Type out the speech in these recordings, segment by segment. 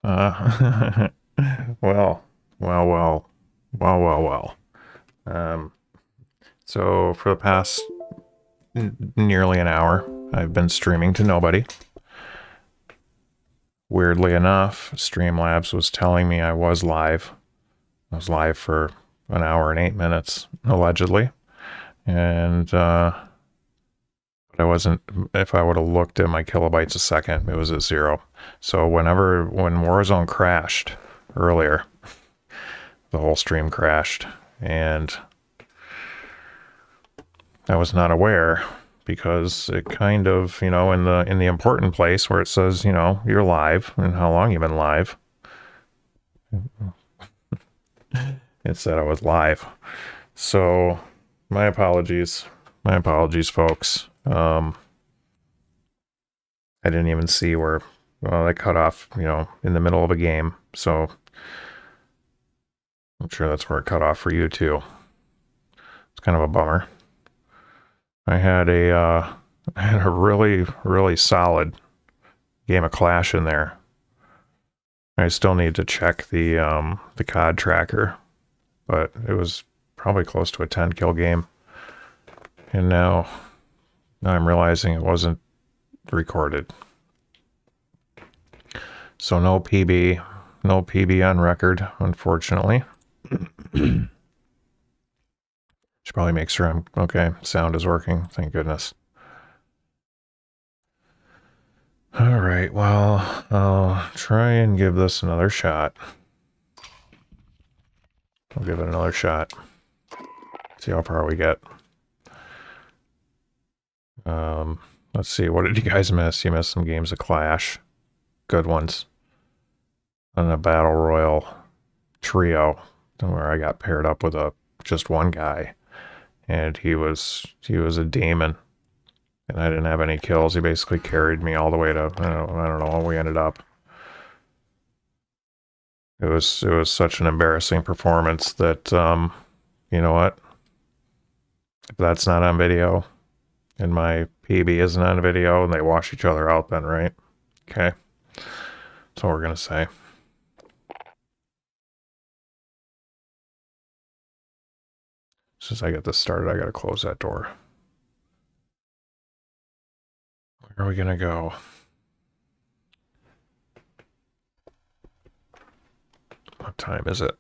Uh, well, well, well, well, well, well. Um, so for the past nearly an hour, I've been streaming to nobody. Weirdly enough, Streamlabs was telling me I was live. I was live for an hour and 8 minutes, allegedly. And, but I wasn't, if I would have looked at my kilobytes a second, it was at 0. So when Warzone crashed earlier, the whole stream crashed, and I was not aware because it kind of, in the important place where it says, you're live and how long you've been live, it said I was live. So my apologies, folks. I didn't even see where, they cut off, in the middle of a game. So I'm sure that's where it cut off for you too. It's kind of a bummer. I had a really, really solid game of Clash in there. I still need to check the COD tracker, but it was probably close to a 10 kill game. And now I'm realizing it wasn't recorded. So no PB on record, unfortunately. Should probably make sure I'm okay. Sound is working. Thank goodness. All right. Well, I'll try and give this another shot. I'll give it another shot. See how far we get. Let's see. What did you guys miss? You missed some games of Clash. Good ones. And a Battle Royale trio where I got paired up with just one guy. And he was a demon, and I didn't have any kills. He basically carried me all the way to I don't know how we ended up. It was such an embarrassing performance that you know what? If that's not on video, and my PB isn't on video, and they wash each other out, then right? Okay, that's what we're gonna say. As soon as I get this started, I gotta close that door. Where are we gonna go? What time is it?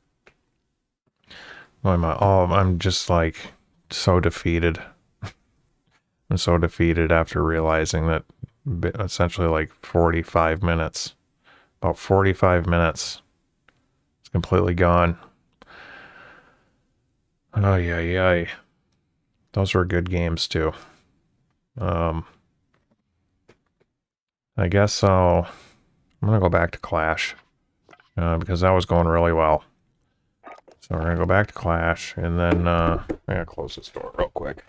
I'm just like so defeated. I'm so defeated after realizing that essentially like 45 minutes, about 45 minutes, it's completely gone. Oh, yeah. Those were good games too. I guess I'm gonna go back to Clash because that was going really well. So we're gonna go back to Clash, and then I gotta close this door real quick.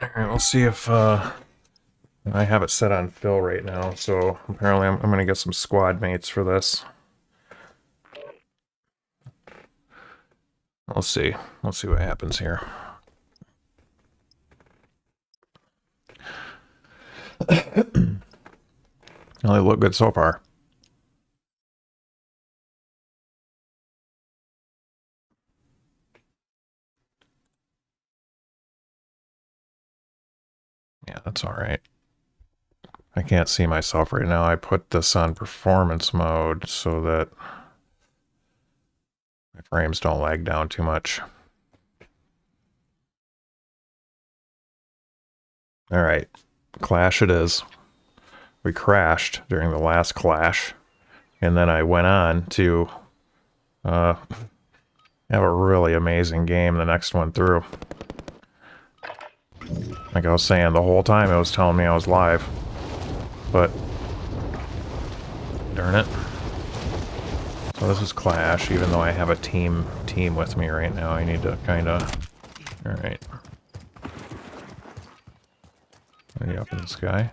All right, we'll see if I have it set on Phil right now. So apparently I'm gonna get some squad mates for this. We'll see. We'll see what happens here. Well, they look good so far. Yeah, that's all right. I can't see myself right now. I put this on performance mode so that my frames don't lag down too much. All right, Clash it is. We crashed during the last Clash, and then I went on to have a really amazing game the next one through. Like I was saying, the whole time it was telling me I was live, but darn it. So this is Clash, even though I have a team with me right now. I need to kind of... Alright. Ready up in this guy.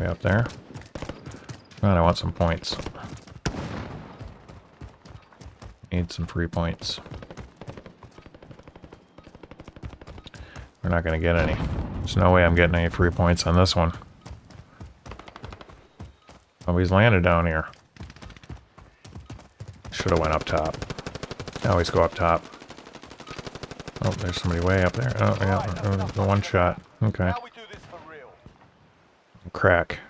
way up there. Come on, I want some points. Need some free points. We're not going to get any. There's no way I'm getting any free points on this one. Oh, he's landed down here. Should have went up top. I always go up top. Oh, there's somebody way up there. Oh, yeah, the one shot. Okay. Crack.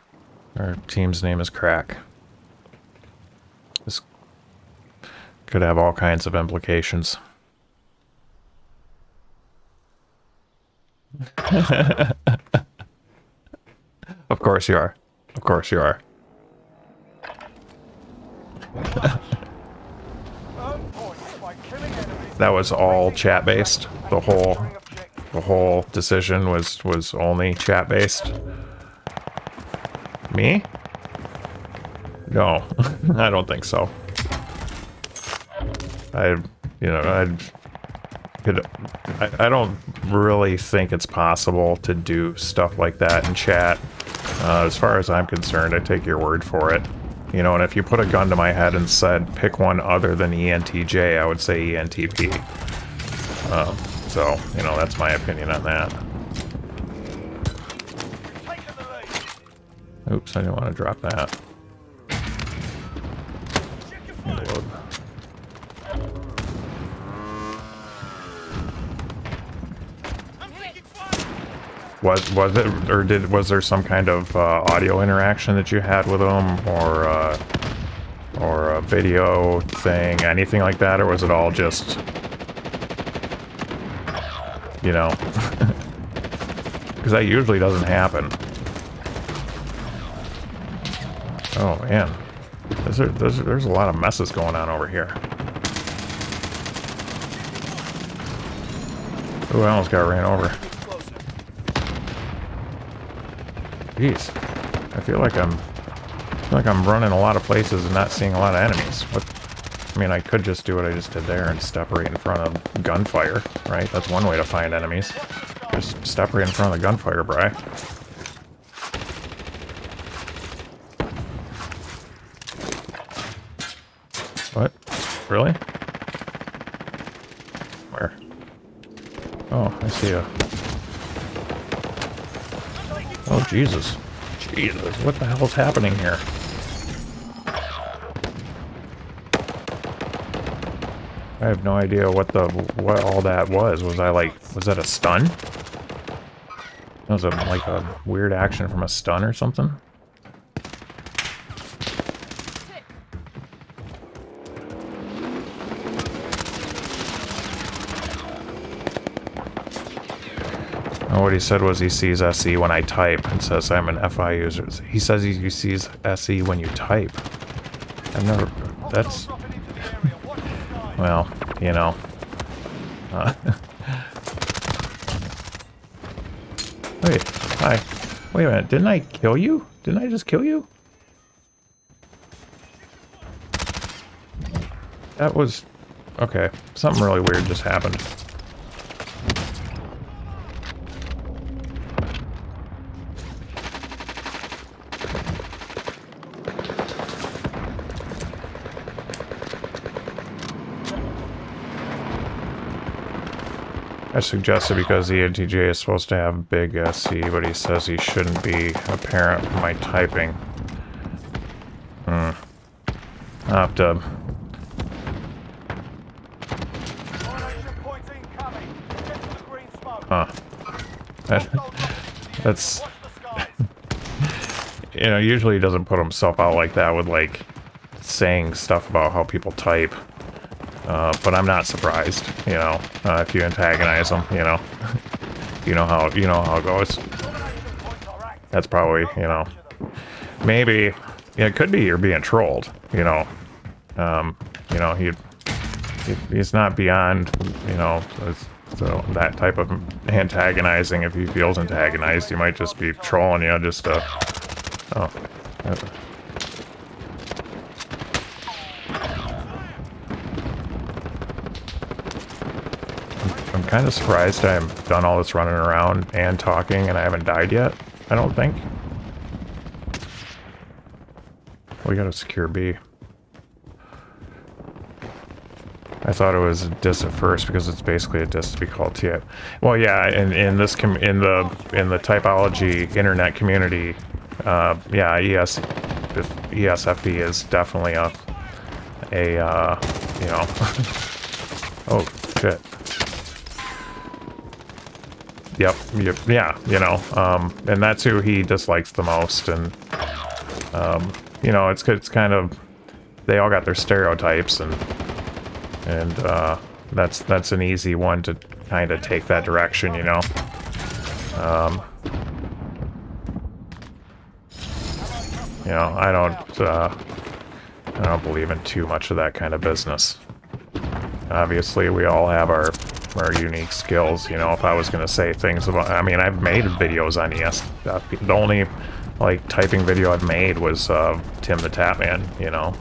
Our team's name is Crack. This could have all kinds of implications. Of course you are. Of course you are. That was all chat based. The whole decision was only chat based. Me? No, I don't think so. I don't really think it's possible to do stuff like that in chat. As far as I'm concerned, I take your word for it. You know, and if you put a gun to my head and said, pick one other than ENTJ, I would say ENTP. So, you know, that's my opinion on that. Oops, I didn't want to drop that. Reload. Was it, or was there some kind of audio interaction that you had with them, or a video thing, anything like that, or was it all just, you know, because that usually doesn't happen. Oh man, there's a lot of messes going on over here. Ooh, I almost got ran over. Jeez, I feel like I'm running a lot of places and not seeing a lot of enemies. What? I mean, I could just do what I just did there and step right in front of gunfire, right? That's one way to find enemies. Just step right in front of the gunfire, bri. What? Really? Where? Oh, I see a... Oh, Jesus. Jesus, what the hell's happening here? I have no idea what all that was. Was that a stun? That was like a weird action from a stun or something? What he said was he sees SE when I type and says I'm an FI user. He says he sees SE when you type. I've never... That's... Well, you know. Wait, hi. Wait a minute, didn't I kill you? Didn't I just kill you? That was... Okay, something really weird just happened. I suggested because the ENTJ is supposed to have big SC, but he says he shouldn't be apparent from my typing. I'll have to... Huh. That's... You know, usually he doesn't put himself out like that with, like, saying stuff about how people type. But I'm not surprised, you know, if you antagonize them, you know. you know how it goes. That's probably, you know, maybe, yeah, it could be you're being trolled, you know. You know, he's not beyond, you know, so that type of antagonizing. If he feels antagonized, he might just be trolling you just to, oh, I'm kind of surprised I've done all this running around and talking and I haven't died yet, I don't think. We got a secure B. I thought it was a diss at first because it's basically a diss to be called TI. Well, yeah, in this in the typology internet community, yeah, ESFP is definitely a you know, oh shit. Yep, yeah, you know, and that's who he dislikes the most, and you know, it's kind of, they all got their stereotypes, and that's an easy one to kind of take that direction, you know. You know, I don't believe in too much of that kind of business. Obviously, we all have our unique skills. You know, if I was going to say things about, I mean, I've made videos on ESFP. The only like typing video I've made was Tim the Tapman. You know,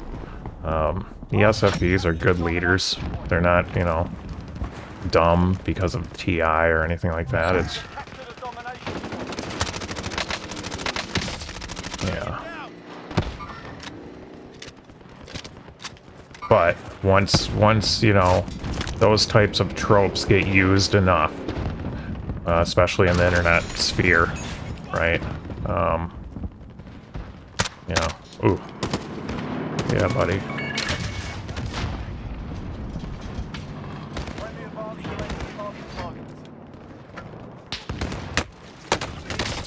ESFPs are good leaders. They're not, you know, dumb because of TI or anything like that. It's, yeah. But once you know, those types of tropes get used enough, especially in the internet sphere, right? You know, ooh, yeah, buddy.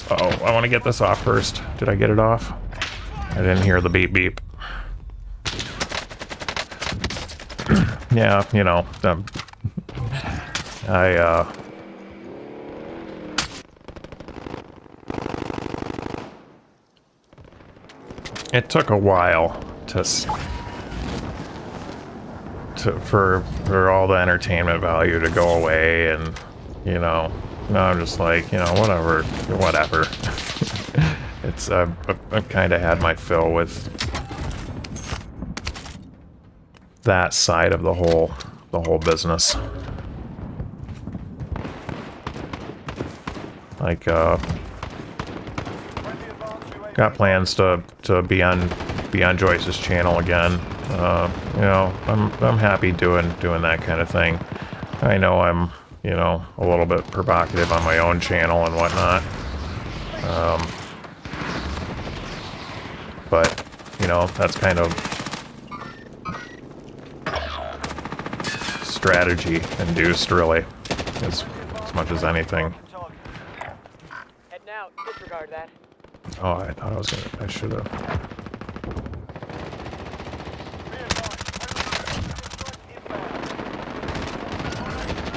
Uh-oh, I want to get this off first. Did I get it off? I didn't hear the beep beep. Yeah, you know, it took a while for all the entertainment value to go away, and you know, now I'm just like, you know, whatever. It's I've kind of had my fill with that side of the whole business. Like got plans to be on Joyce's channel again. You know, I'm happy doing that kind of thing. I know I'm, you know, a little bit provocative on my own channel and whatnot. But you know, that's kind of strategy induced, really, as much as anything. Heading out. Disregard that. Oh, I thought I should have.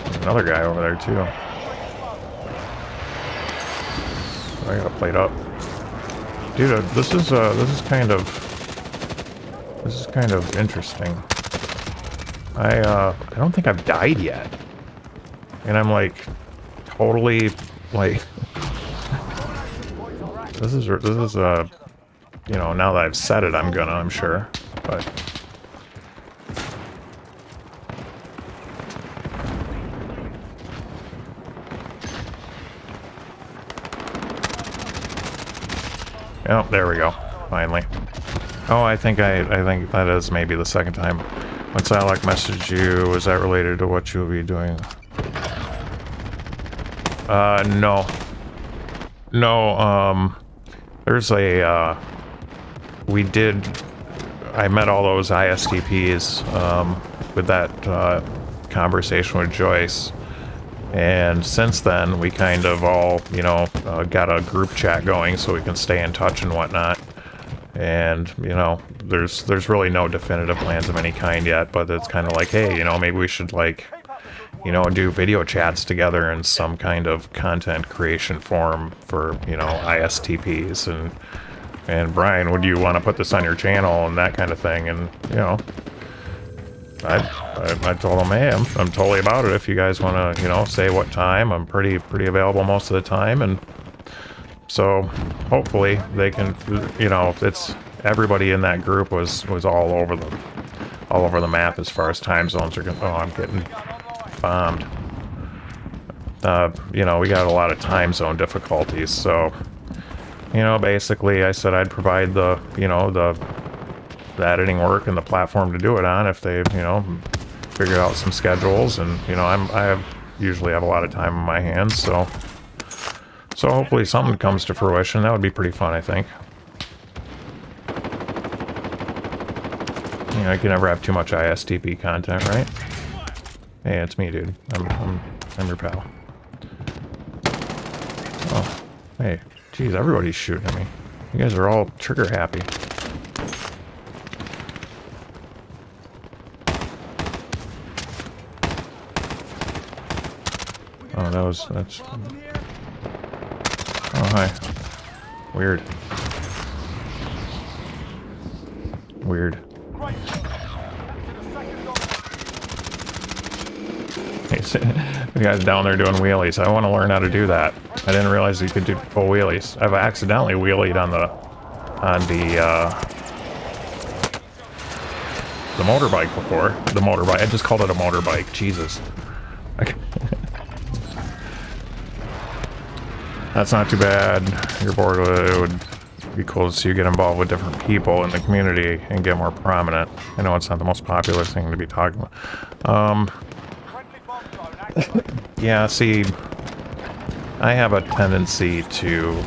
There's another guy over there too. I gotta plate up, dude. This is kind of interesting. I don't think I've died yet, and I'm like totally like this is you know, now that I've said it, I'm sure, but oh, there we go, finally. Oh, I think that is maybe the second time. When Silac messaged you, was that related to what you'll be doing? No. No, there's a, I met all those ISTPs, with that, conversation with Joyce. And since then, we kind of all, you know, got a group chat going so we can stay in touch and whatnot. And, you know, there's really no definitive plans of any kind yet, but it's kind of like, hey, you know, maybe we should, like, you know, do video chats together in some kind of content creation form for, you know, ISTPs. And Brian, would you want to put this on your channel and that kind of thing? And, you know, I told them, hey, I'm totally about it. If you guys want to, you know, say what time, I'm pretty available most of the time. And so hopefully they can, you know, it's everybody in that group was all over the map as far as time zones are concerned. Oh, I'm getting bombed. You know, we got a lot of time zone difficulties, so, you know, basically I said I'd provide the, you know, the the editing work and the platform to do it on if they, you know, figure out some schedules. And, you know, usually have a lot of time on my hands, so hopefully something comes to fruition. That would be pretty fun, I think. You know, you can never have too much ISTP content, right? Hey, it's me, dude. I'm your pal. Oh, hey, geez, everybody's shooting at me. You guys are all trigger happy. Oh, that's... Oh, hi. Weird. Weird. The guy's down there doing wheelies. I want to learn how to do that. I didn't realize you could do full wheelies. I've accidentally wheelied on the motorbike before. The motorbike. I just called it a motorbike. Jesus. That's not too bad. You're bored with it. It would be cool to see you get involved with different people in the community and get more prominent. I know it's not the most popular thing to be talking about. Yeah, see, I have a tendency to,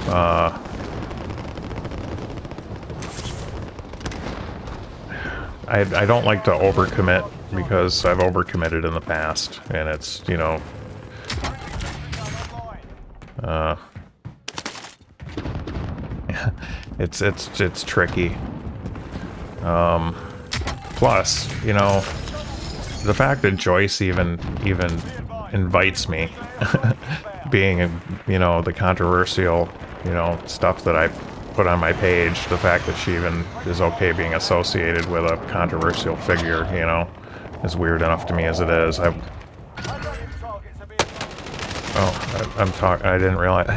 I don't like to overcommit because I've overcommitted in the past, and it's, you know, it's tricky. Plus, you know, the fact that Joyce even invites me, being, you know, the controversial, you know, stuff that I put on my page, the fact that she even is okay being associated with a controversial figure, you know, is weird enough to me as it is. I didn't realize.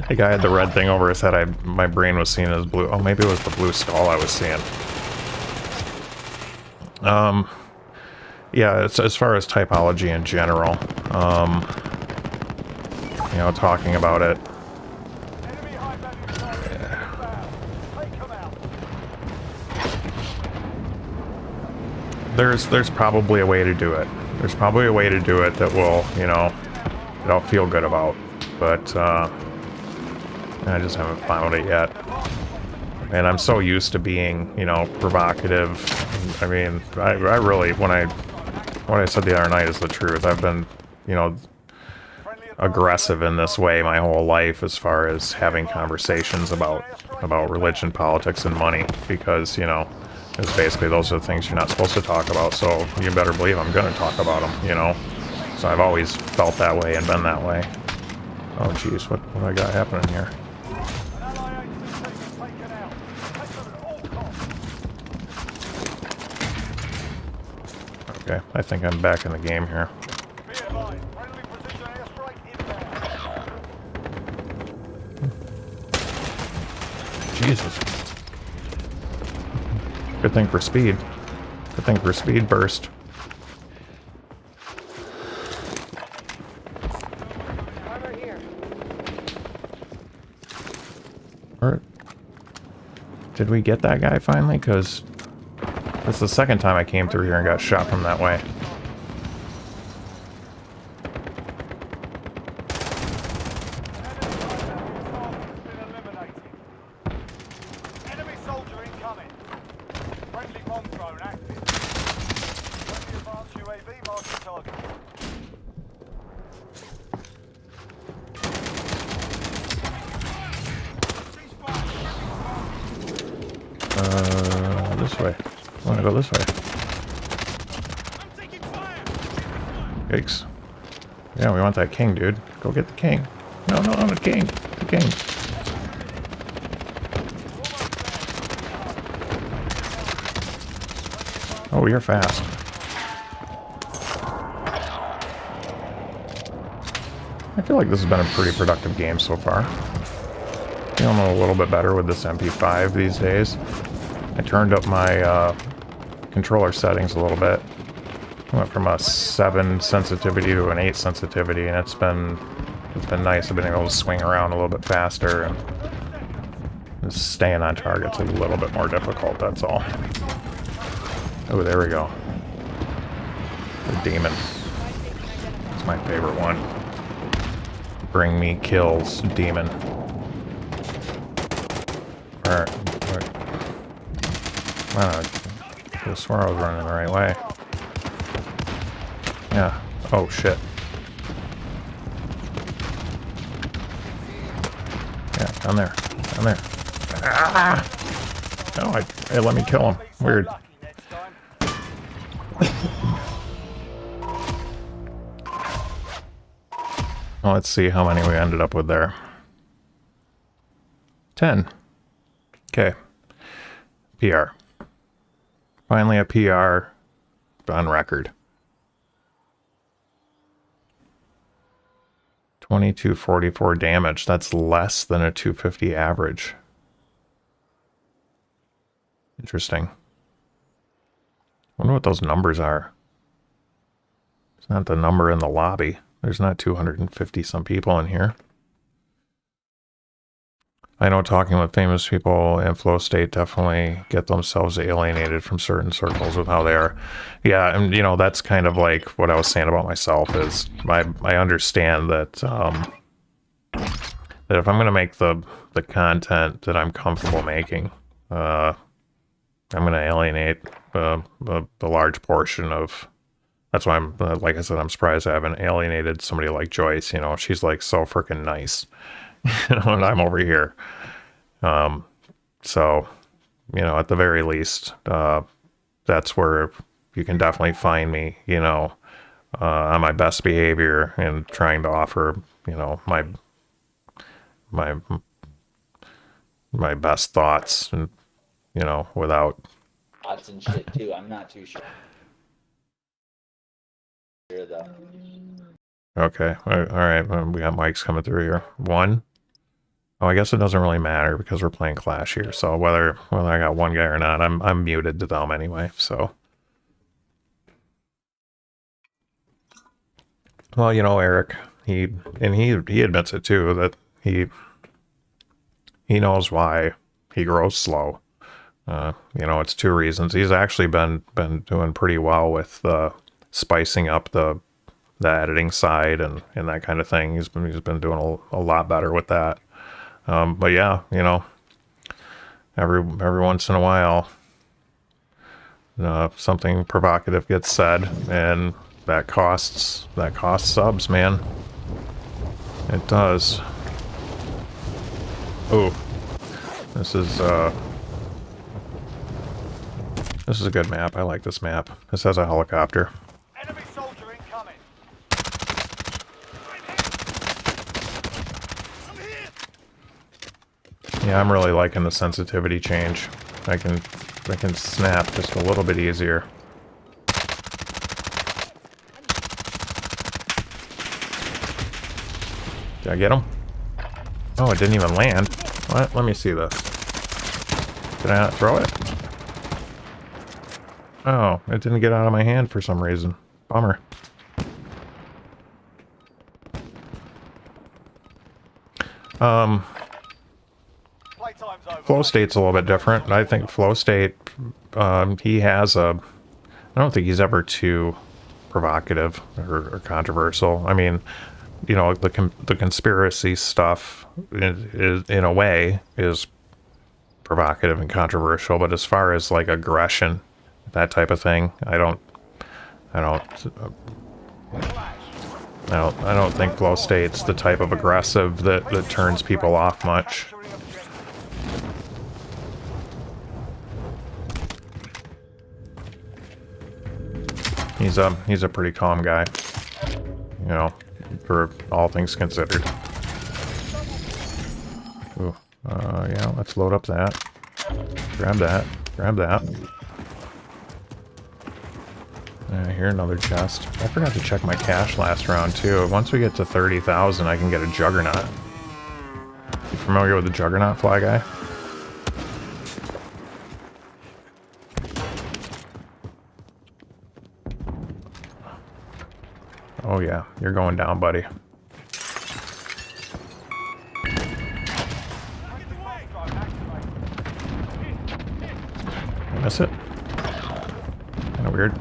The guy had the red thing over his head. My brain was seeing as blue. Oh, maybe it was the blue skull I was seeing. Yeah, it's, as far as typology in general, you know, talking about it. There's probably a way to do it. There's probably a way to do it that will, you know, that I'll feel good about, but I just haven't found it yet. And I'm so used to being, you know, provocative. I mean, I really, what I said the other night is the truth. I've been, you know, aggressive in this way my whole life as far as having conversations about religion, politics, and money, because, you know, it's basically those are the things you're not supposed to talk about, so you better believe I'm going to talk about them, you know. So I've always felt that way and been that way. Oh, jeez, what do I got happening here? Okay, I think I'm back in the game here. Jesus. Good thing for speed. Good thing for speed burst. Armor here. Did we get that guy finally? Because that's the second time I came through here and got shot from that way. Enemy soldier incoming. Friendly bomb drone active. Friendly advanced UAV marking target. This way. I want to go this way. Yikes. Yeah, we want that king, dude. Go get the king. No, the king. The king. Oh, you're fast. I feel like this has been a pretty productive game so far. Feeling a little bit better with this MP5 these days. I turned up my controller settings a little bit. Went from a 7 sensitivity to an 8 sensitivity, and it's been nice. I've been able to swing around a little bit faster, and just staying on target's a little bit more difficult, that's all. Oh, there we go. The demon. It's my favorite one. Bring me kills, demon. Alright. I swore I was running the right way. Yeah. Oh, shit. Yeah, down there. Down there. Ah! No, hey, let me kill him. Weird. Lucky next time. Well, let's see how many we ended up with there. 10. Okay. PR. Finally a PR on record. 2244 damage. That's less than a 250 average. Interesting. Wonder what those numbers are. It's not the number in the lobby. There's not 250 some people in here. I know talking with famous people in flow state definitely get themselves alienated from certain circles with how they are. Yeah, and you know, that's kind of like what I was saying about myself is I understand that that if I'm going to make the content that I'm comfortable making, I'm going to alienate the large portion of. That's why I'm, like I said, I'm surprised I haven't alienated somebody like Joyce. You know, she's like so freaking nice. You know, and I'm over here. So, you know, at the very least, that's where you can definitely find me, you know, on my best behavior and trying to offer, you know, my best thoughts and, you know, without. Odds and shit too. I'm not too sure though. Okay. All right. We got mics coming through here. 1. Oh, I guess it doesn't really matter because we're playing Clash here. So whether I got one guy or not, I'm muted to them anyway. So, well, you know, Eric, he admits it too that he knows why he grows slow. You know, it's 2 reasons. He's actually been doing pretty well with spicing up the editing side and that kind of thing. He's been doing a lot better with that. But yeah, you know, every once in a while, something provocative gets said, and that costs subs, man. It does. Oh, this is a good map. I like this map. This has a helicopter. Enemy soldier incoming. Yeah, I'm really liking the sensitivity change. I can snap just a little bit easier. Did I get him? Oh, it didn't even land. What? Let me see this. Did I not throw it? Oh, it didn't get out of my hand for some reason. Bummer. Playtime's over. Flow state's a little bit different. I think flow state, he has I don't think he's ever too provocative or controversial. I mean, you know, the conspiracy stuff is in a way is provocative and controversial, but as far as like aggression, that type of thing, I don't think flow state's the type of aggressive that turns people off much. He's a pretty calm guy, you know, for all things considered. Ooh, yeah, let's load up that. Grab that. Grab that. Here, another chest. I forgot to check my cash last round, too. Once we get to 30,000, I can get a Juggernaut. You familiar with the Juggernaut, Fly Guy? Oh, yeah. You're going down, buddy. Miss it? Kind of weird.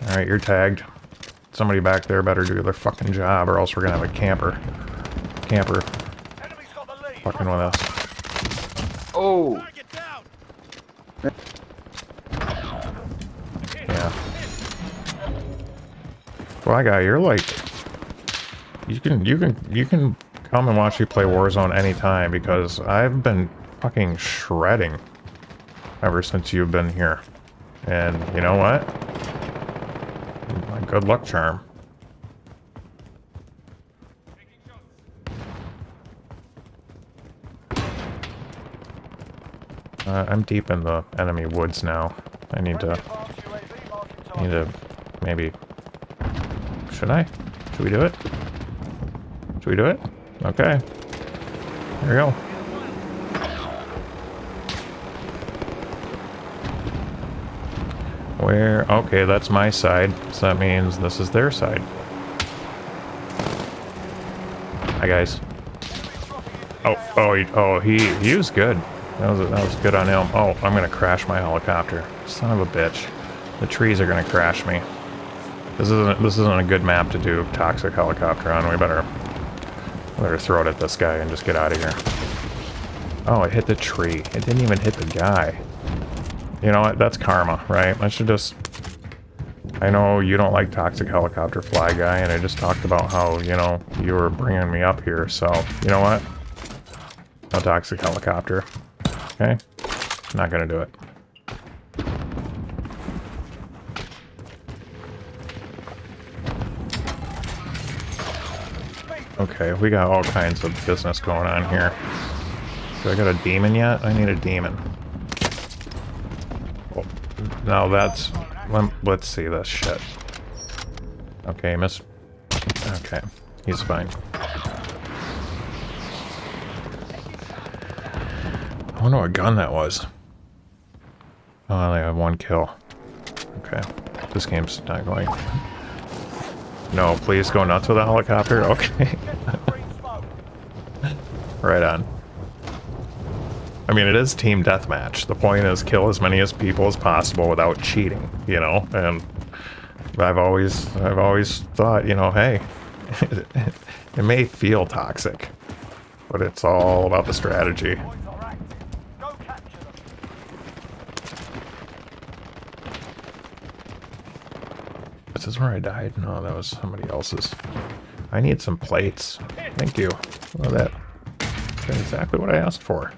Alright, you're tagged. Somebody back there better do their fucking job, or else we're gonna have a camper. Camper Enemy's got the lead. fucking with us. Oh, Target down. Yeah. Well, guy, you're like, you can come and watch me play Warzone anytime because I've been fucking shredding ever since you've been here. And you know what? My good luck charm. I'm deep in the enemy woods now. I need to. Advanced UAV marking Need target. to maybe. Should I? Should we do it? Should we do it? Okay. There we go. Where? Okay, that's my side. So that means this is their side. Hi guys. He was good. That was good on him. Oh, I'm gonna crash my helicopter. Son of a bitch. The trees are gonna crash me. This isn't a good map to do toxic helicopter on. We better throw it at this guy and just get out of here. Oh, it hit the tree. It didn't even hit the guy. You know what? That's karma, right? I should just... I know you don't like toxic helicopter fly guy, and I just talked about how, you know, you were bringing me up here, so, you know what? No toxic helicopter. Okay? Not gonna do it. Okay, we got all kinds of business going on here. Do I got a demon yet? I need a demon. Oh, now that's... Let's see this shit. Okay, miss... Okay, he's fine. I wonder what gun that was. Oh, I only have one kill. Okay, this game's not going... No, please go nuts with a helicopter. Okay. Green smoke. Right on. I mean, it is team deathmatch. The point is kill as many as people as possible without cheating, you know? And I've always thought, you know, hey, it may feel toxic, but it's all about the strategy. Boys are active. Go capture them. This is where I died? No, that was somebody else's. I need some plates. Thank you. Well, that's exactly what I asked for.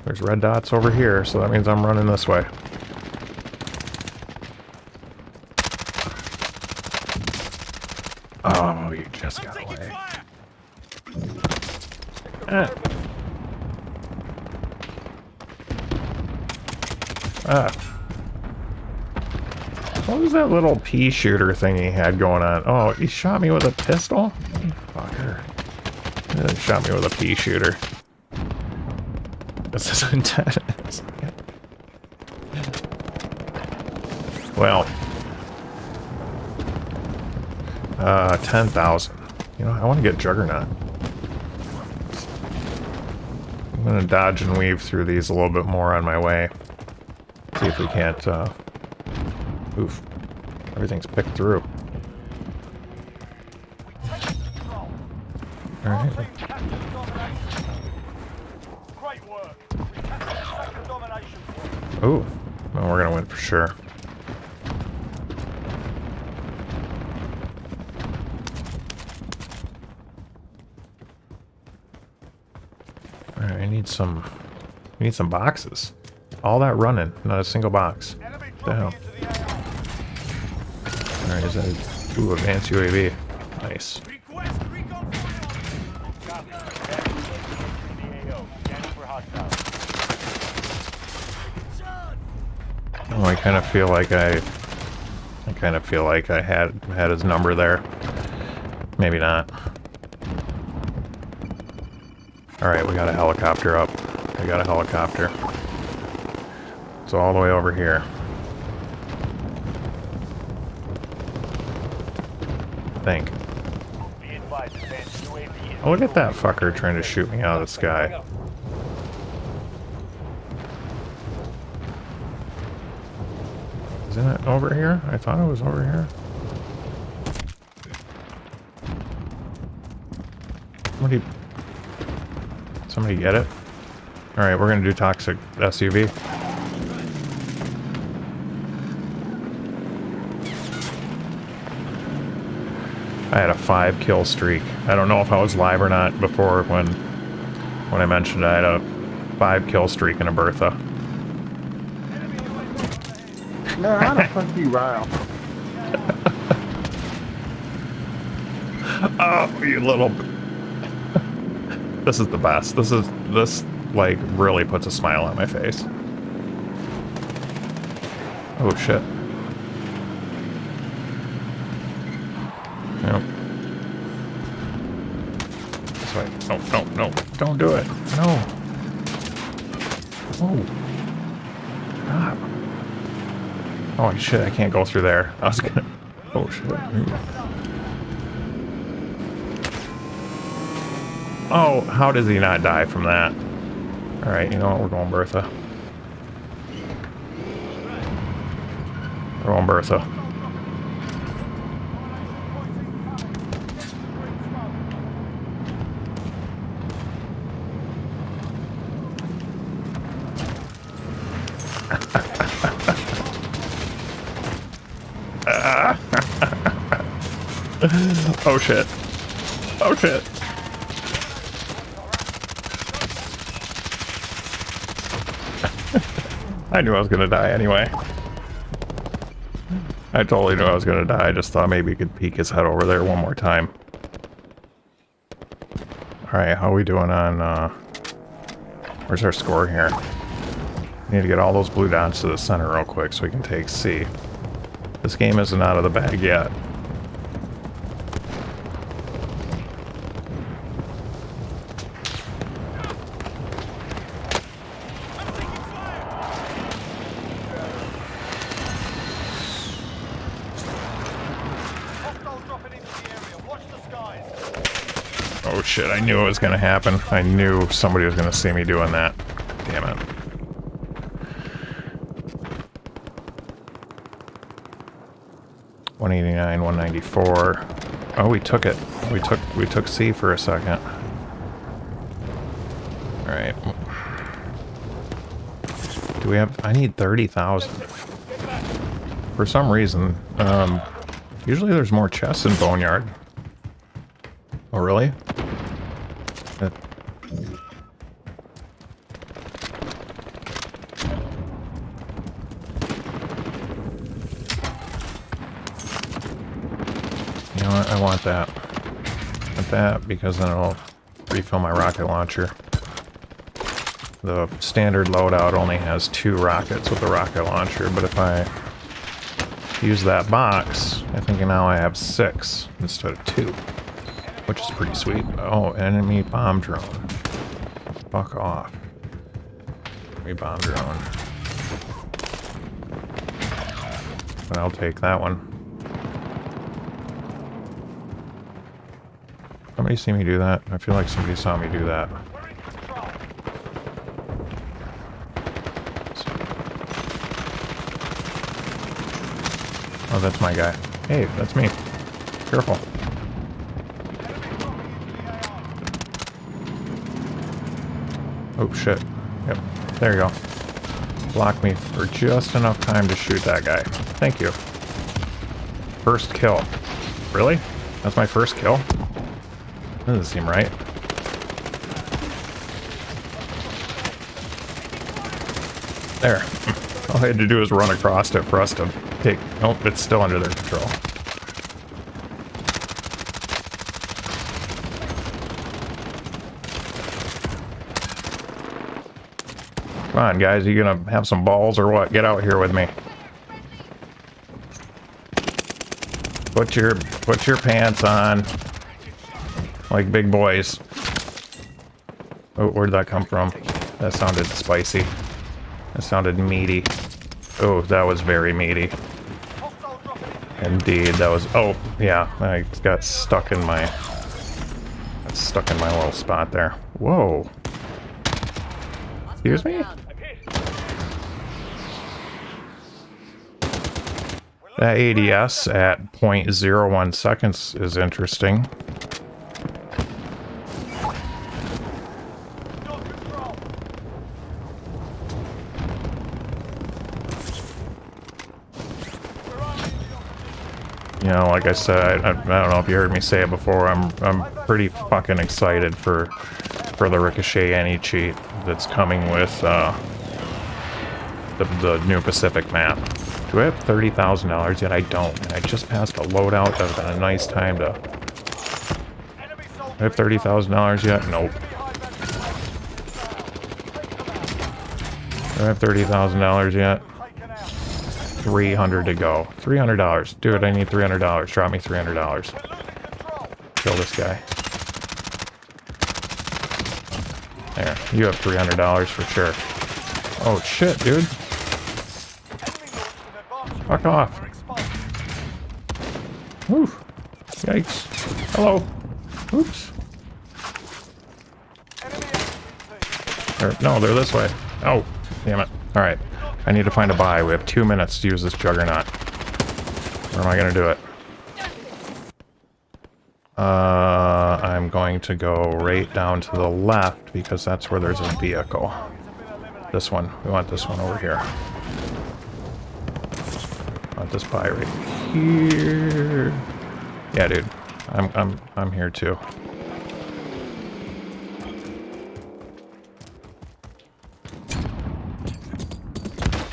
There's red dots over here, so that means I'm running this way. Oh, you just got away. Ah. What was that little pea shooter thing he had going on? Oh, he shot me with a pistol? You fucker. He then shot me with a pea shooter. This is intense. Well. 10,000. You know, I want to get Juggernaut. I'm going to dodge and weave through these a little bit more on my way. See if we can't, oof. Everything's picked through. Alright. Team captured domination. Great work. We captured sector domination point. Ooh. Well, we're going to win for sure. Alright, I need some boxes. All that running, not a single box. Enemy What the hell? dropping into the AO. Alright, is that... Ooh, advanced UAV. Nice. Request recon fire. Copy. The AO. Scanning for hostiles. Oh, I kind of feel like I had his number there. Maybe not. Alright, we got a helicopter up. We got a helicopter. It's all the way over here. I think. Be advised, advanced UAV is Oh, look at that fucker trying to shoot me out of the sky. Isn't it over here? I thought it was over here. Somebody get it? Alright, we're gonna do toxic SUV. I had a 5 kill streak. I don't know if I was live or not before when I mentioned I had a 5 kill streak in a Bertha. Man, how the fuck you Ryle? Oh, you little... This is the best. This like really puts a smile on my face. Oh shit. Nope. This way. No, no, no. Don't do it. No. Oh. God. Oh shit, I can't go through there. I was gonna... Oh shit. Oh, how does he not die from that? Alright, you know what? We're going Bertha. We're going Bertha. Oh shit. Oh shit. I knew I was gonna die anyway. I totally knew I was gonna die. I just thought maybe he could peek his head over there one more time. Alright, how are we doing on, where's our score here? Need to get all those blue dots to the center real quick so we can take C. This game isn't out of the bag yet. Oh shit, I knew it was gonna happen. I knew somebody was gonna see me doing that. Damn it. $189, $194. Oh, we took it. We took C for a second. Alright. Do we have... I need 30,000. For some reason, usually there's more chests in Boneyard. Oh, really? You know what? I want that. I want that because then it'll refill my rocket launcher. The standard loadout only has 2 rockets with the rocket launcher, but if I use that box, I think now I have 6 instead of 2. Which is pretty sweet. Oh, enemy bomb drone. Fuck off. Enemy bomb drone. But I'll take that one. Somebody see me do that? I feel like somebody saw me do that. Oh, that's my guy. Hey, that's me. Careful. Oh shit. Yep. There you go. Block me for just enough time to shoot that guy. Thank you. First kill. Really? That's my first kill? That doesn't seem right. There. All I had to do was run across it for us to take... Nope, it's still under their control. Come on, guys, you gonna have some balls or what? Get out here with me. Put your pants on. Like big boys. Oh, where'd that come from? That sounded spicy. That sounded meaty. Oh, that was very meaty. Indeed, that was... Oh, yeah, I got stuck in my... little spot there. Whoa. Excuse me? That ADS at 0.01 seconds is interesting. Got control. We're only in the opposition. You know, like I said, I don't know if you heard me say it before. I'm pretty fucking excited for the Ricochet anti-cheat that's coming with the new Pacific map. Do I have $30,000 yet? I don't. And I just passed a loadout. That was a nice time to. Enemy Do soldier I have $30,000 yet? Nope. enemy high value targets. Do I have $30,000 yet? Taken out. 300 to go. $300. Dude, I need $300. Drop me $300. We're losing control. Kill this guy. There. You have $300 for sure. Oh shit, dude. Enemy launched an advanced Fuck off. We're exposed. Oof. Yikes. Hello. Oops. Enemy infantry. No, they're this way. Oh, damn it. Alright. I need to find a buy. We have 2 minutes to use this juggernaut. Where am I going to do it? I'm going to go right down to the left because that's where there's a vehicle. This one. We want this one over here. I want this buy right here. Yeah, dude. I'm here too.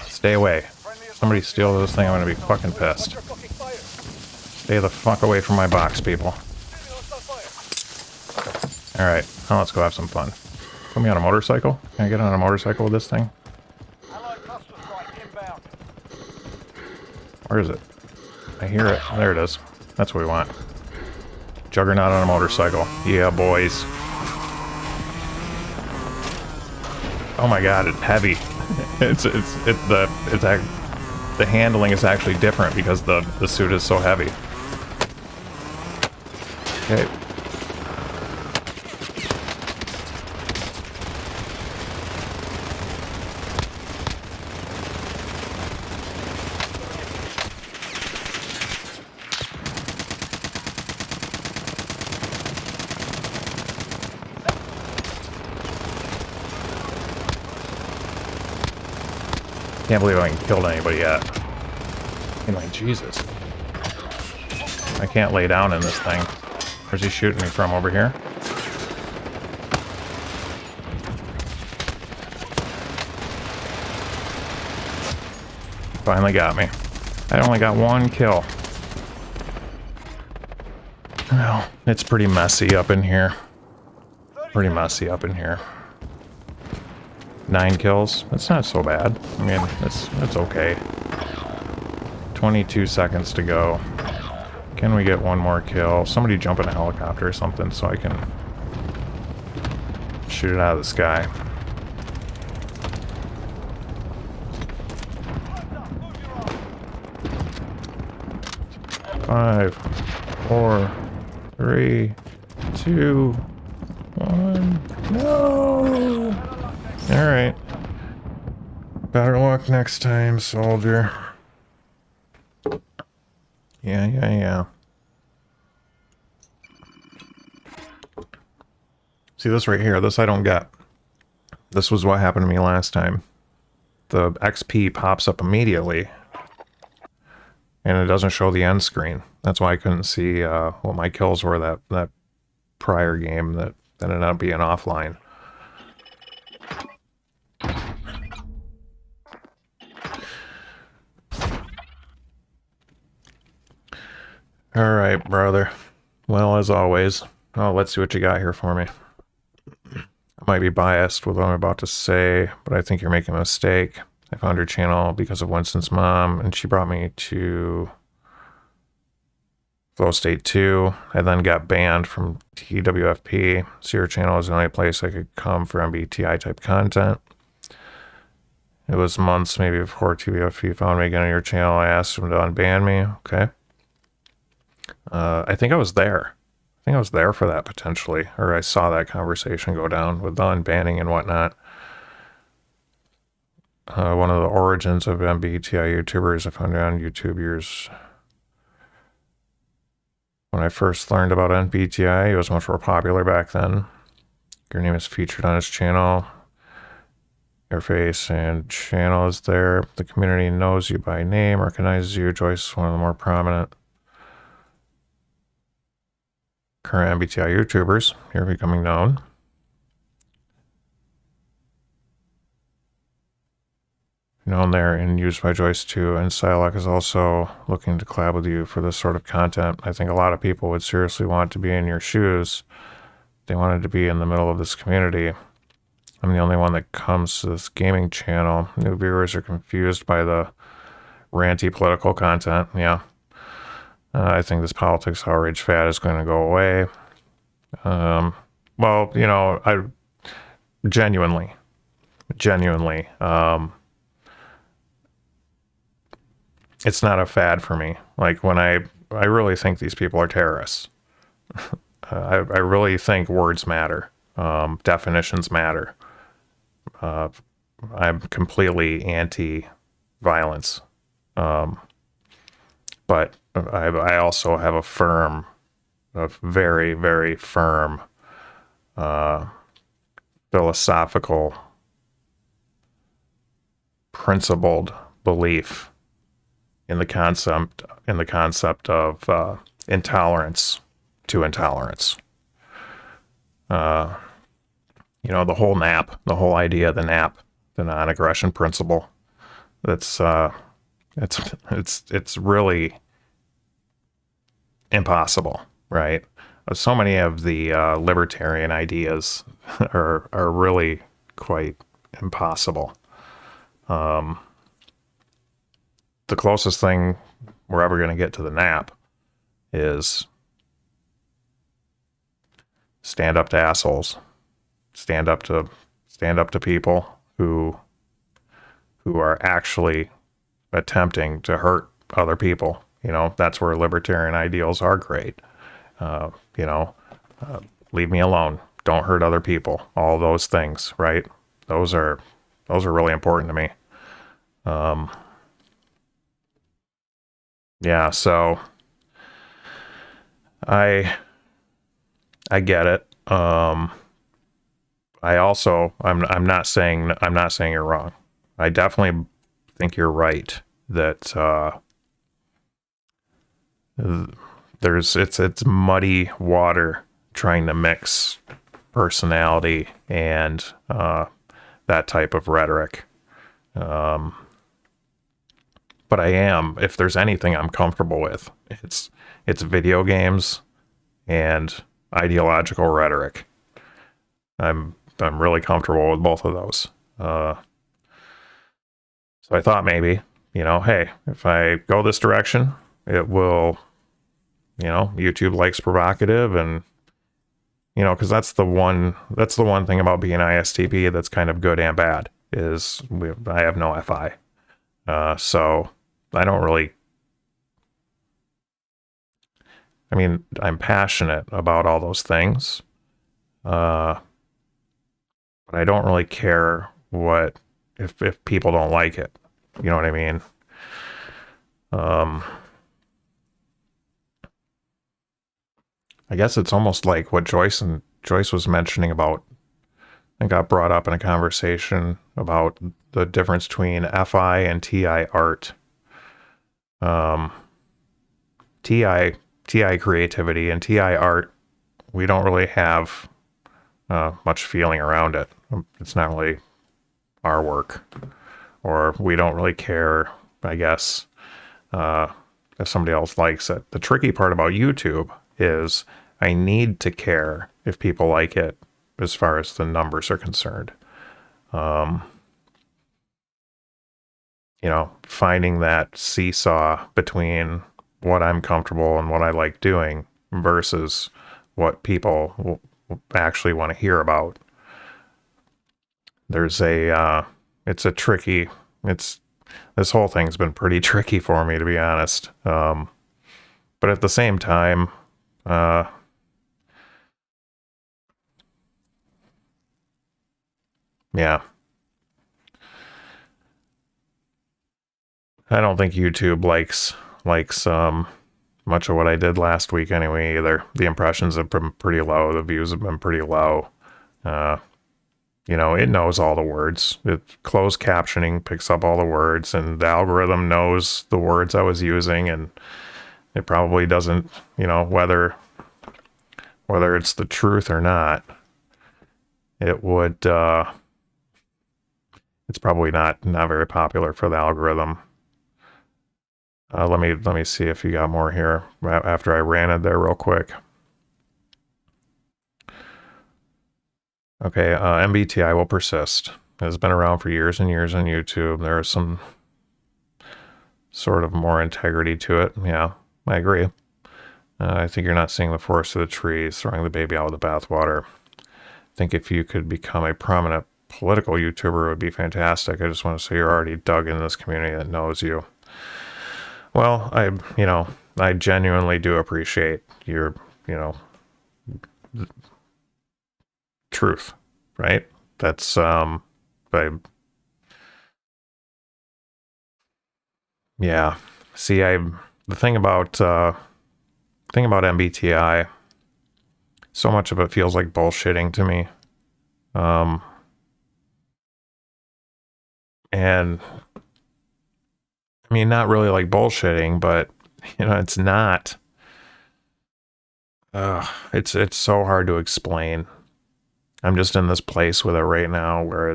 Stay away. Somebody steal this thing, I'm gonna be fucking pissed. Fucking fire. Stay the fuck away from my box, people. Alright, now let's go have some fun. Put me on a motorcycle? Can I get on a motorcycle with this thing? Allied cluster strike inbound. Where is it? I hear it. There it is. That's what we want. Juggernaut on a motorcycle. Yeah, boys. Oh my god, it's heavy. The handling is actually different because the suit is so heavy. Okay. Can't believe I haven't killed anybody yet. I'm like, Jesus. I can't lay down in this thing. Where's he shooting me from? Over here? Finally got me. I only got 1 kill. Well, it's pretty messy up in here. Pretty messy up in here. 9 kills. That's not so bad. I mean, it's okay. 22 seconds to go. Can we get 1 more kill? Somebody jump in a helicopter or something so I can shoot it out of the sky. Five, 4, 3, 2, 1. No! Alright. Better luck next time, soldier. Yeah. See this right here? This I don't get. This was what happened to me last time. The XP pops up immediately. And it doesn't show the end screen. That's why I couldn't see what my kills were that prior game that ended up being offline. Alright, brother. Well, as always. Oh, let's see what you got here for me. I might be biased with what I'm about to say, but I think you're making a mistake. I found your channel because of Winston's mom, and she brought me to Flow State 2. I then got banned from TWFP, so your channel was the only place I could come for MBTI type content. It was months maybe before TWFP found me again on your channel. I asked them to unban me. Okay. I think I was there. I think I was there for that potentially, or I saw that conversation go down with the unbanning and whatnot. one of the origins of MBTI YouTubers I found on YouTube years. When I first learned about MBTI, it was much more popular back then. Your name is featured on his channel. Your face and channel is there. The community knows you by name, recognizes you. Joyce is one of the more prominent current MBTI YouTubers. You're becoming known. Known there and used by Joyce too. And Psylocke is also looking to collab with you for this sort of content. I think a lot of people would seriously want to be in your shoes. They wanted to be in the middle of this community. I'm the only one that comes to this gaming channel. New viewers are confused by the ranty political content. Yeah. I think this politics outrage fad is going to go away. Well, you know, I genuinely, it's not a fad for me. Like when I really think these people are terrorists. I really think words matter. Definitions matter. I'm completely anti-violence. But I also have a very, very firm philosophical, principled belief in the concept of intolerance to intolerance. You know, the whole idea of the NAP, the non-aggression principle. It's really impossible, right? So many of the libertarian ideas are really quite impossible. The closest thing we're ever going to get to the NAP is stand up to assholes, stand up to people who are actually attempting to hurt other people. You know, that's where libertarian ideals are great. Leave me alone. Don't hurt other people. All those things, right? Those are really important to me. Yeah, so I get it. I also I'm not saying you're wrong. I definitely think you're right that it's muddy water trying to mix personality and that type of rhetoric. But if there's anything I'm comfortable with, it's video games and ideological rhetoric. I'm really comfortable with both of those. So I thought maybe, hey, if I go this direction, it will, YouTube likes provocative, and because that's the one thing about being ISTP that's kind of good and bad is I have no FI. So I don't really, I'm passionate about all those things. But I don't really care if people don't like it. You know what I mean? I guess it's almost like what Joyce was mentioning about, and got brought up in a conversation about the difference between FI and TI art. TI creativity and TI art, we don't really have much feeling around it. It's not really our work, or we don't really care, I guess, if somebody else likes it. The tricky part about YouTube is I need to care if people like it as far as the numbers are concerned. Finding that seesaw between what I'm comfortable and what I like doing versus what people actually want to hear about. This whole thing's been pretty tricky for me, to be honest. But at the same time, yeah. I don't think YouTube likes much of what I did last week anyway either. The impressions have been pretty low, the views have been pretty low. You know, it knows all the words. Closed captioning picks up all the words, and the algorithm knows the words I was using, and it probably doesn't, you know, whether it's the truth or not, it would it's probably not very popular for the algorithm. Let me see if you got more here after I ran it there real quick. Okay, MBTI will persist. It has been around for years and years on YouTube. There is some sort of more integrity to it. Yeah, I agree. I think you're not seeing the forest for the trees, throwing the baby out with the bathwater. I think if you could become a prominent political YouTuber, it would be fantastic. I just want to say you're already dug in this community that knows you. Well, I genuinely do appreciate your, truth, right? That's, yeah. See, the thing about MBTI, so much of it feels like bullshitting to me. And I mean, not really like bullshitting, but it's not. It's so hard to explain. I'm just in this place with it right now where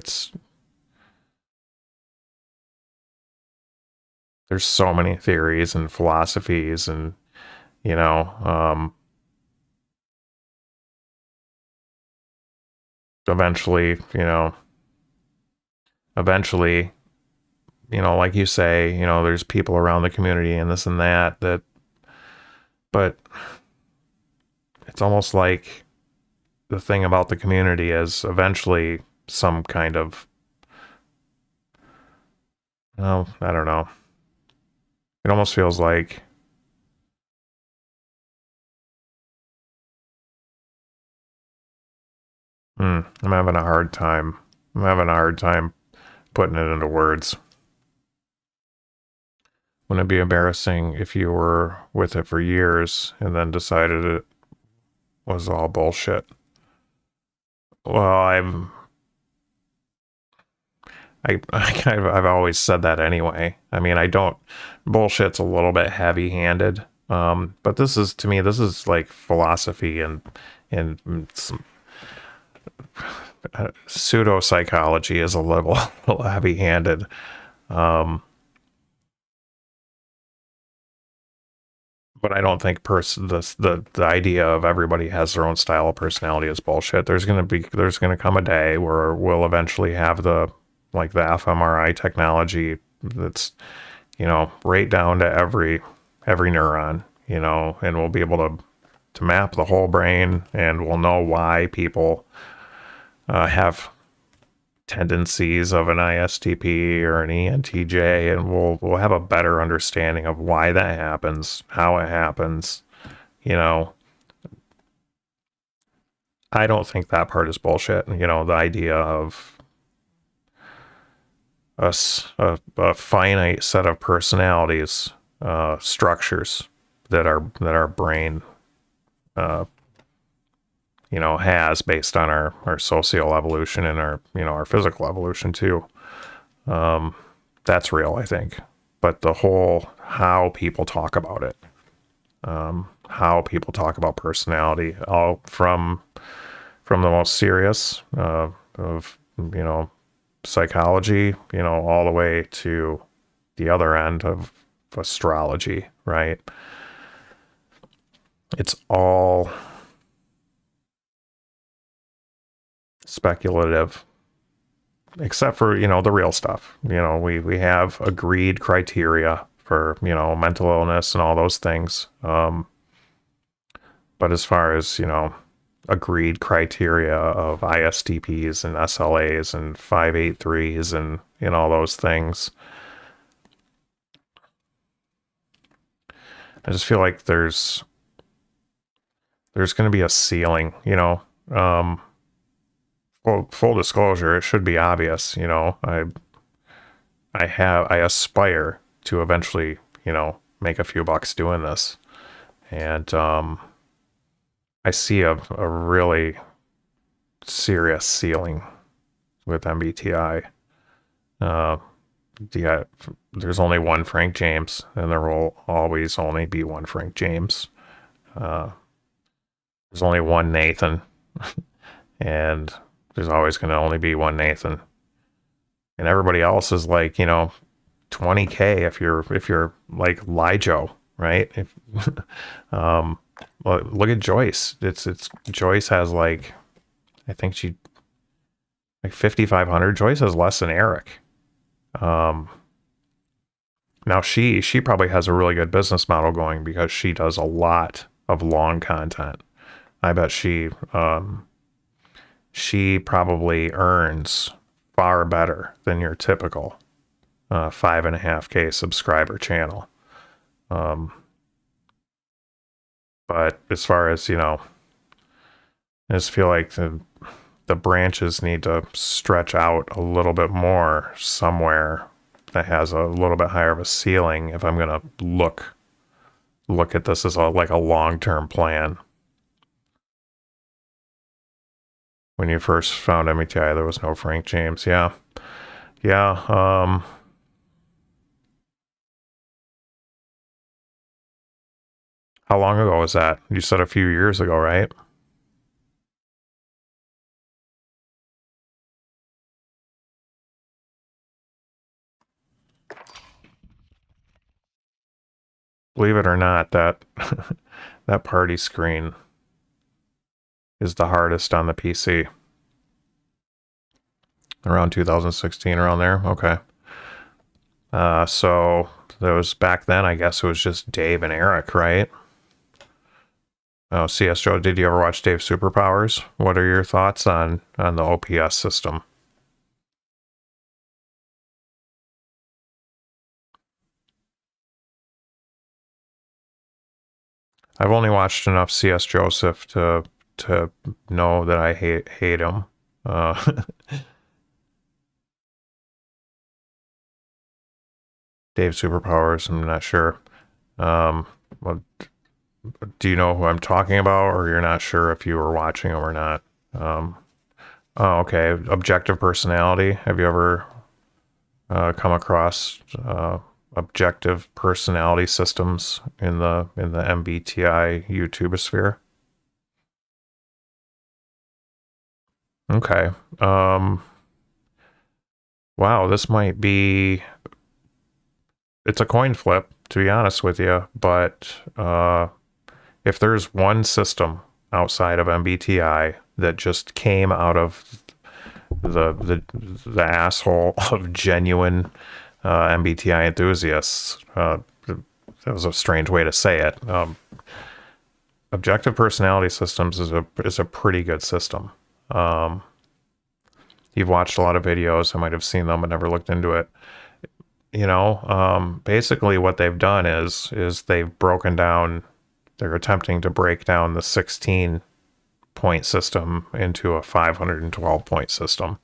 there's so many theories and philosophies and, eventually, like you say, there's people around the community and this and that, but it's almost like the thing about the community is eventually some kind of, I don't know. It almost feels like I'm having a hard time. I'm having a hard time putting it into words. Wouldn't it be embarrassing if you were with it for years and then decided it was all bullshit? Well, I've always said that anyway. I mean, bullshit's a little bit heavy-handed. But this is like philosophy and some pseudo-psychology is a little heavy-handed. But I don't think the idea of everybody has their own style of personality is bullshit. There's gonna come a day where we'll eventually have the fMRI technology that's, right down to every neuron, and we'll be able to map the whole brain, and we'll know why people have tendencies of an ISTP or an ENTJ, and we'll have a better understanding of why that happens, how it happens. I don't think that part is bullshit. The idea of a finite set of personalities, structures that our brain has based on our social evolution and our physical evolution too. That's real, I think. But the whole how people talk about it, how people talk about personality, all from the most serious of psychology, all the way to the other end of astrology, right? It's all speculative, except for the real stuff. We have agreed criteria for mental illness and all those things, but as far as agreed criteria of ISTPs and SLAs and 583s and all those things, I just feel like there's going to be a ceiling. Full disclosure, it should be obvious, I aspire to eventually, make a few bucks doing this. And I see a really serious ceiling with MBTI. Yeah, there's only one Frank James, and there will always only be one Frank James. There's only one Nathan, and there's always going to only be one Nathan. And everybody else is like, 20K if you're like Lijo, right? Well, look at Joyce. It's Joyce has like, I think she like 5,500. Joyce has less than Eric. Now she probably has a really good business model going because she does a lot of long content. I bet she probably earns far better than your typical 5.5K subscriber channel. But as far as, I just feel like the branches need to stretch out a little bit more somewhere that has a little bit higher of a ceiling if I'm going to look at this as like a long-term plan. When you first found MBTI, there was no Frank James. Yeah. How long ago was that? You said a few years ago, right? Believe it or not, that that party screen is the hardest on the PC. Around 2016, around there. Okay. So there was back then, I guess it was just Dave and Eric, right? Oh, CS Joe, did you ever watch Dave Superpowers? What are your thoughts on the OPS system? I've only watched enough CS Joseph to know that I hate him. Dave Superpowers, I'm not sure. Well, do you know who I'm talking about, or you're not sure if you were watching him or not? Oh, okay. Objective Personality. Have you ever come across objective personality systems in the MBTI YouTube sphere? Okay. Wow, this might be... It's a coin flip, to be honest with you, but if there's one system outside of MBTI that just came out of the asshole of genuine MBTI enthusiasts, that was a strange way to say it. Objective Personality Systems is a pretty good system. You've watched a lot of videos. I might have seen them, but never looked into it. Basically what they've done is they've broken down, they're attempting to break down the 16-point system into a 512-point system.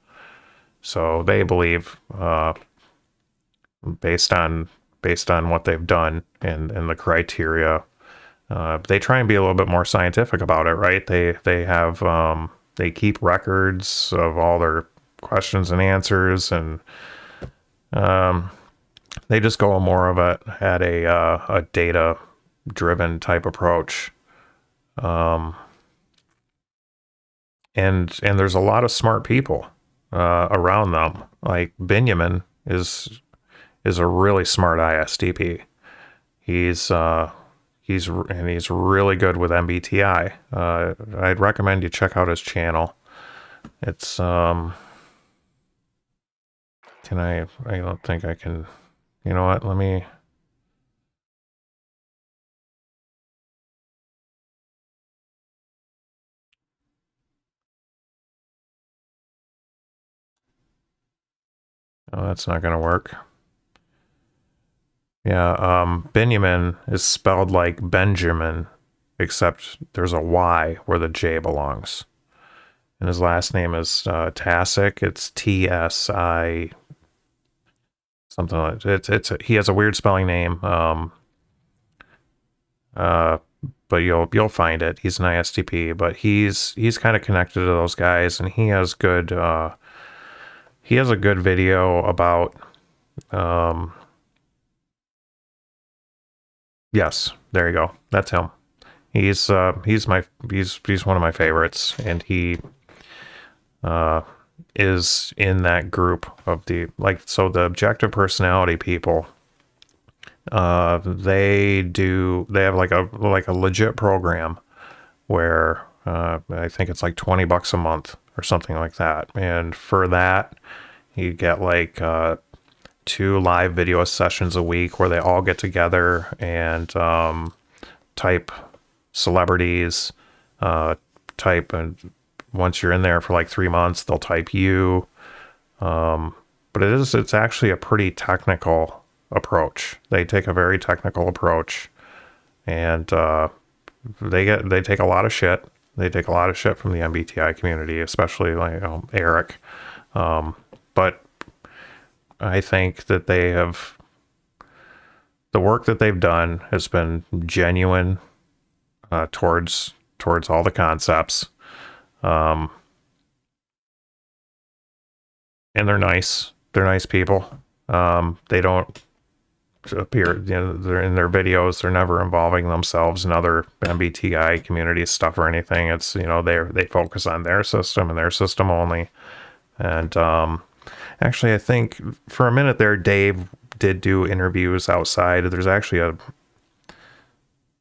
So they believe, based on what they've done and the criteria, they try and be a little bit more scientific about it, right? They have, they keep records of all their questions and answers, and they just go more of at a data driven type approach. And there's a lot of smart people around them. Like Benjamin is a really smart ISTP. He's really good with MBTI. I'd recommend you check out his channel. It's I don't think I can. You know what? Let me. Oh, that's not gonna work. Yeah, Benjamin is spelled like Benjamin, except there's a Y where the J belongs. And his last name is Tasic. It's Tsi. something like he has a weird spelling name. But you'll find it. He's an ISTP, but he's kind of connected to those guys, and he has a good video about yes, there you go. That's him. He's one of my favorites, and he is in that group of the the objective personality people. They have like a legit program where I think it's like $20 a month or something like that, and for that you get like 2 live video sessions a week where they all get together and type celebrities, and once you're in there for like 3 months, they'll type you. But it's actually a pretty technical approach. They take a very technical approach, and they take a lot of shit. They take a lot of shit from the MBTI community, especially like Eric. But I think that the work that they've done has been genuine towards all the concepts. And they're nice. They're nice people. They don't appear, they're in their videos. They're never involving themselves in other MBTI community stuff or anything. It's, they focus on their system and their system only. And actually, I think for a minute there, Dave did do interviews outside. There's actually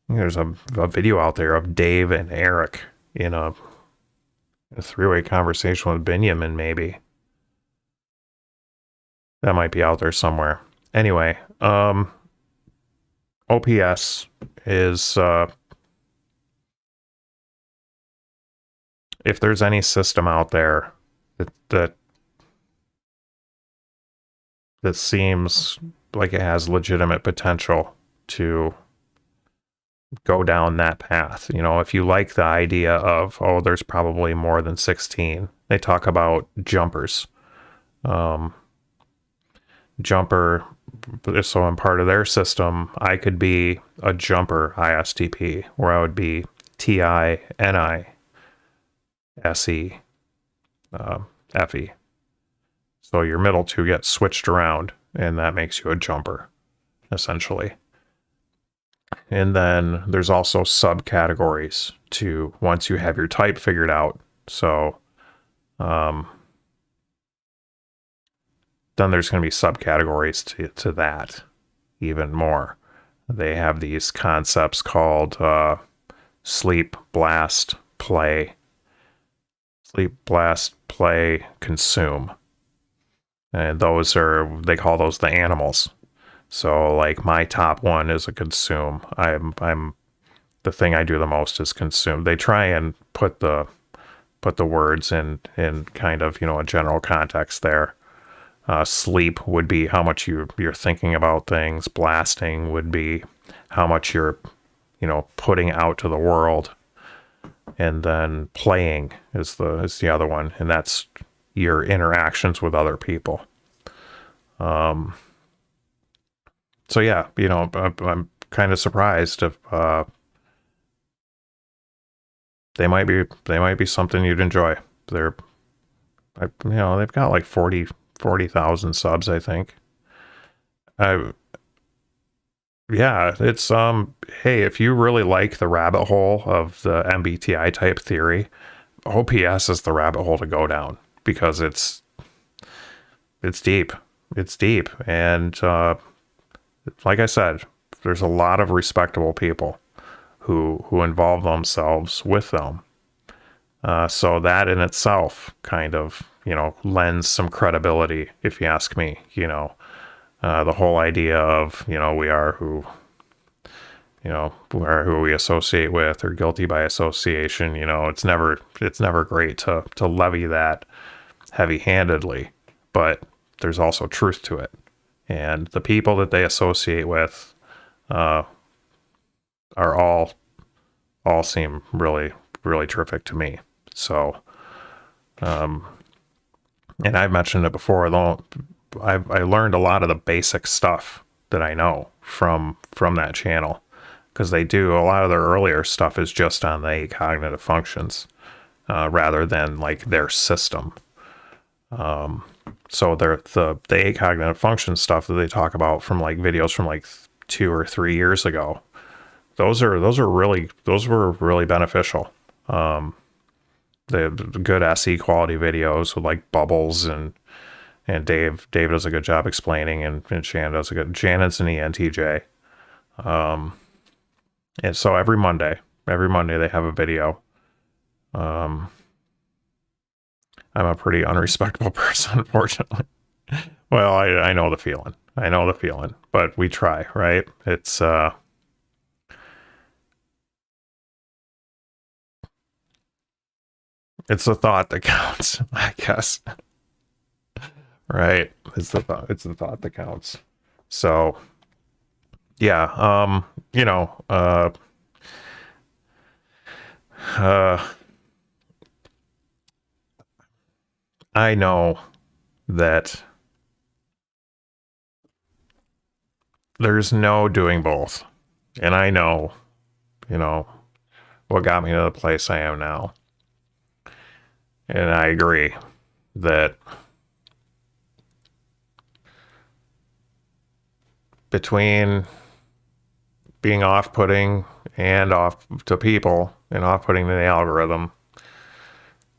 there's a video out there of Dave and Eric in a 3-way conversation with Benjamin, maybe. That might be out there somewhere. Anyway, OPS is, if there's any system out there that seems like it has legitimate potential to go down that path. If you like the idea of, there's probably more than 16. They talk about jumpers. Jumper, so in part of their system, I could be a jumper ISTP, where I would be TINISE, FE. So your middle two get switched around, and that makes you a jumper, essentially. And then there's also subcategories to once you have your type figured out. So then there's going to be subcategories to that even more. They have these concepts called sleep, blast, play. Sleep, blast, play, consume. And they call those the animals. So like my top one is a consume. I'm the thing I do the most is consume. They try and put the words in kind of, a general context there. Sleep would be how much you're thinking about things. Blasting would be how much you're, putting out to the world. And then playing is the other one, and that's your interactions with other people. So yeah, I'm kind of surprised if they might be something you'd enjoy. They've got like 40,000 subs, I think. Yeah, it's hey, if you really like the rabbit hole of the MBTI type theory, OPS is the rabbit hole to go down, because it's deep. It's deep, and like I said, there's a lot of respectable people who involve themselves with them. So that in itself kind of, lends some credibility, if you ask me. The whole idea of, we are who we associate with, or guilty by association. It's never great to levy that heavy-handedly, but there's also truth to it. And the people that they associate with are all seem really, really terrific to me. So, and I've mentioned it before, I learned a lot of the basic stuff that I know from that channel, because they do a lot of their earlier stuff is just on the cognitive functions rather than like their system. So the cognitive function stuff that they talk about from like videos from like 2 or 3 years ago, those were really beneficial. The good SE quality videos with like bubbles, and Dave does a good job explaining, and Shannon does a good. Shannon's an ENTJ. And so every Monday they have a video. I'm a pretty unrespectable person, unfortunately. Well, I know the feeling. But we try, right? It's the thought that counts, I guess. Right? It's the thought that counts. So yeah, I know that there's no doing both. And I know, what got me to the place I am now. And I agree that between being off-putting and off to people and off-putting to the algorithm,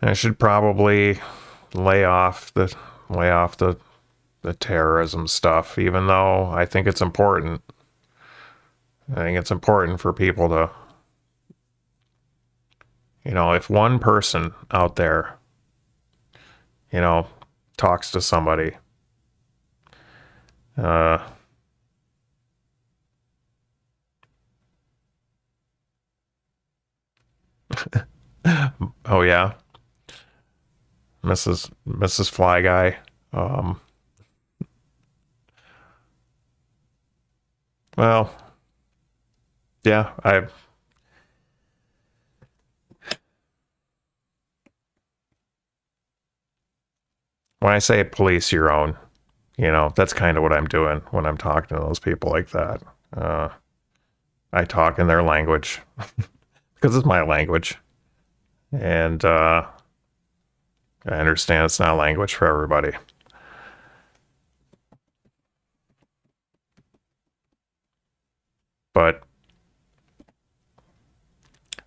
I should probably lay off the terrorism stuff, even though I think it's important. I think it's important for people to, if one person out there, talks to somebody, oh yeah, Mrs. Fly Guy. Well, yeah, when I say police your own, that's kind of what I'm doing when I'm talking to those people like that. I talk in their language because it's my language. And I understand it's not language for everybody. But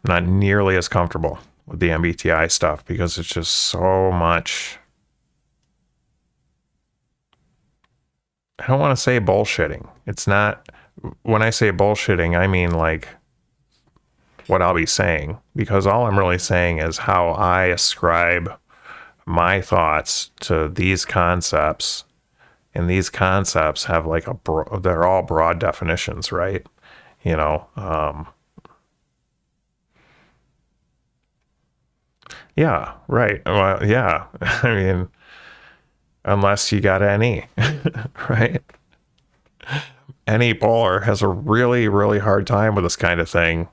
I'm not nearly as comfortable with the MBTI stuff because it's just so much. I don't want to say bullshitting. It's not, when I say bullshitting, I mean like what I'll be saying, because all I'm really saying is how I ascribe my thoughts to these concepts, and these concepts have like they're all broad definitions, right? Yeah, right. Well, yeah. I mean, unless you got any, right? Any bowler has a really, really hard time with this kind of thing,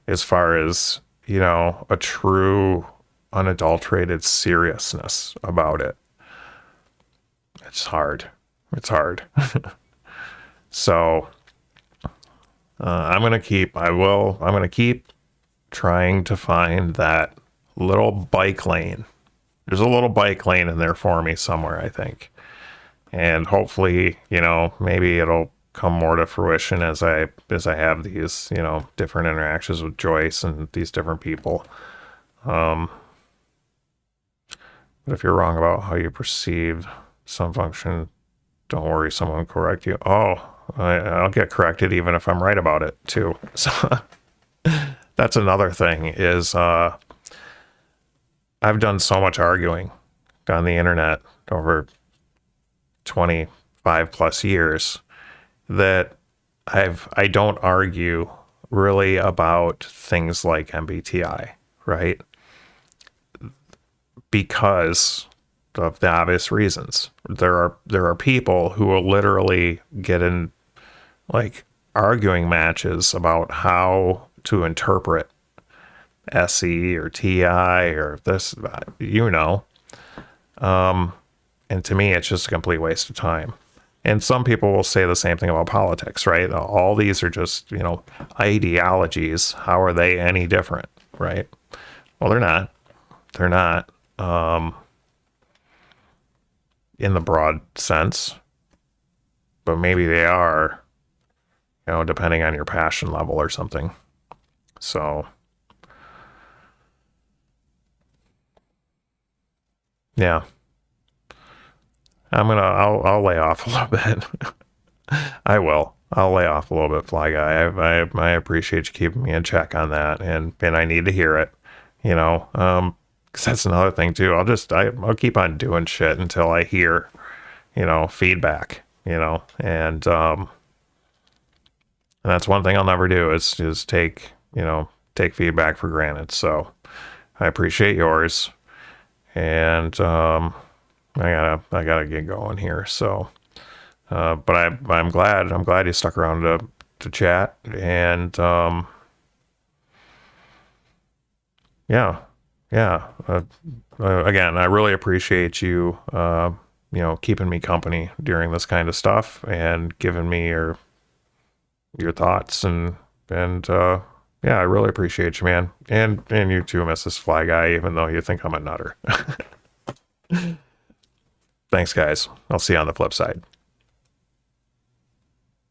as far as, a true unadulterated seriousness about it. It's hard. So I'm going to keep trying to find that little bike lane. There's a little bike lane in there for me somewhere, I think. And hopefully, maybe it'll come more to fruition as I have these, different interactions with Joyce and these different people. But if you're wrong about how you perceive some function, don't worry, someone will correct you. Oh, I'll get corrected even if I'm right about it too. So that's another thing is, I've done so much arguing on the internet over 25 plus years that I don't argue really about things like MBTI, right? Because of the obvious reasons. There are people who will literally get in like arguing matches about how to interpret SE or TI or this, and And to me, it's just a complete waste of time. And some people will say the same thing about politics, right? All these are just, ideologies. How are they any different, right? Well, they're not. They're not in the broad sense, but maybe they are, depending on your passion level or something. So, yeah. I'll lay off a little bit. I will. I'll lay off a little bit, Fly Guy. I appreciate you keeping me in check on that, and I need to hear it, 'cause that's another thing too. I'll keep on doing shit until I hear, feedback, and that's one thing I'll never do is take feedback for granted. So I appreciate yours, and I gotta get going here. So, but I'm glad you stuck around to chat, and yeah. Again, I really appreciate you, keeping me company during this kind of stuff and giving me your thoughts and yeah, I really appreciate you, man, and you too, Mrs. Fly Guy, even though you think I'm a nutter. Thanks, guys. I'll see you on the flip side.